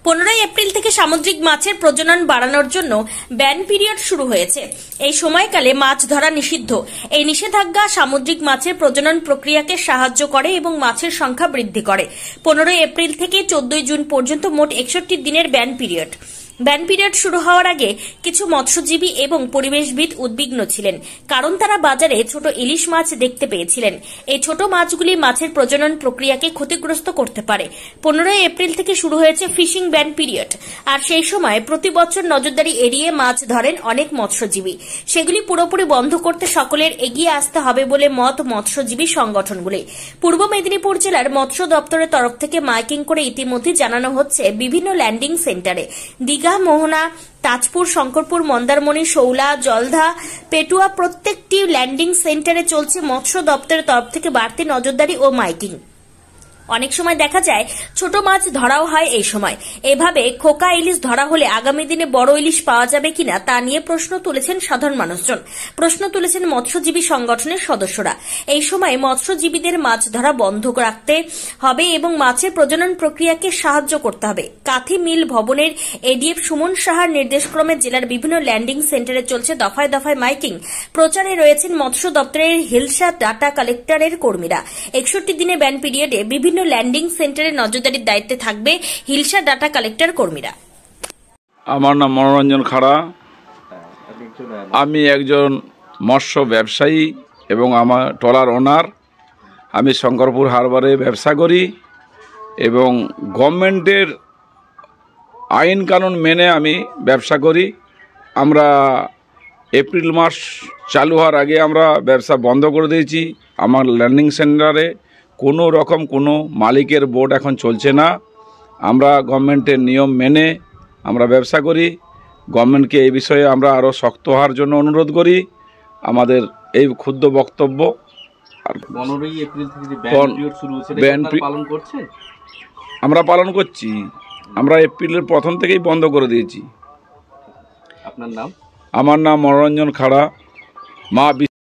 15 April থেকে সামুদ্রিক মাছের প্রজনন বাড়ানোর জন্য ব্যান পিরিয়ড শুরু হয়েছে। এই সময়কালে মাছ ধরা নিষিদ্ধ। এই নিষেধাজ্ঞা সামুদ্রিক মাছের প্রজনন প্রক্রিয়াকে সাহায্য করে এবং মাছের সংখ্যা বৃদ্ধি করে। 15 এপ্রিল থেকে 14 জুন পর্যন্ত মোট 61 দিনের ব্যান পিরিয়ড। ব্যান পিরিয়ড শুরু হওয়ার আগে কিছু মৎস্যজীবী এবং পরিবেশবিদ উদ্বিগ্ন ছিলেন, কারণ তারা বাজারে ছোট ইলিশ মাছ দেখতে পেয়েছিলেন। এই ছোট মাছগুলি মাছের প্রজনন প্রক্রিয়াকে ক্ষতিগ্রস্ত করতে পারে। 15 এপ্রিল থেকে শুরু হয়েছে ফিশিং ব্যান পিরিয়ড, আর সেই সময় প্রতি বছর নজরদারি এড়িয়ে মাছ ধরেন অনেক মৎস্যজীবী। সেগুলি পুরোপুরি বন্ধ করতে সকলের এগিয়ে আসতে হবে বলে মত মৎস্যজীবী সংগঠনগুলি। পূর্ব মেদিনীপুর জেলার মৎস্য দপ্তরের তরফ থেকে মাইকিং করে ইতিমধ্যে জানানো হচ্ছে বিভিন্ন ল্যান্ডিং সেন্টারে দীঘা, মোহনা, তাজপুর, শঙ্করপুর, মন্দারমণি, শৌলা, জলধা, পেটুয়া প্রত্যেকটি ল্যান্ডিং সেন্টারে চলছে মৎস্য দপ্তরের তরফ থেকে বাড়তি নজরদারি ও মাইকিং। অনেক সময় দেখা যায় ছোট মাছ ধরাও হয় এই সময়। এভাবে খোকা ইলিশ ধরা হলে আগামী দিনে বড় ইলিশ পাওয়া যাবে কিনা তা নিয়ে প্রশ্ন তুলেছেন সাধারণ মানুষজন। প্রশ্ন তুলেছেন মৎস্যজীবী সংগঠনের সদস্যরা। এই সময় মৎস্যজীবীদের মাছ ধরা বন্ধ রাখতে হবে এবং মাছের প্রজনন প্রক্রিয়াকে সাহায্য করতে হবে। কাথি মিল ভবনের এডিএফ সুমন সাহার নির্দেশক্রমে জেলার বিভিন্ন ল্যান্ডিং সেন্টারে চলছে দফায় দফায় মাইকিং। প্রচারে রয়েছেন মৎস্য দপ্তরের হিলসা ডাটা কালেক্টরের কর্মীরা। 61 দিনে ব্যান পিরিয়ডে বিভিন্ন ল্যান্ডিং সেন্টারে নজরদারির দায়িত্বে থাকবে হিলসা ডাটা কালেক্টর কর্মীরা। আমার নাম মনোরঞ্জন খাড়া। আমি একজন মৎস্য ব্যবসায়ী এবং আমার ট্রলার ওনার। আমি শঙ্করপুর হারবারে ব্যবসা করি এবং গভর্নমেন্টের আইন কানুন মেনে আমি ব্যবসা করি। আমরা এপ্রিল মাস চালু হওয়ার আগে আমরা ব্যবসা বন্ধ করে দিয়েছি। আমার ল্যান্ডিং সেন্টারে কোনো রকম কোনো মালিকের বোর্ড এখন চলছে না। আমরা গভর্নমেন্টের নিয়ম মেনে আমরা ব্যবসা করি। গভর্নমেন্টকে এই বিষয়ে আমরা আরও শক্ত হওয়ার জন্য অনুরোধ করি। আমাদের এই ক্ষুদ্র বক্তব্য। আর 15 এপ্রিল থেকে যে ব্যান পিরিয়ড শুরু হয়েছে এটা পালন করছে? আমরা পালন করছি। আমরা এপ্রিলের প্রথম থেকেই বন্ধ করে দিয়েছি। আপনার নাম? আমার নাম মনোরঞ্জন খাড়া। মা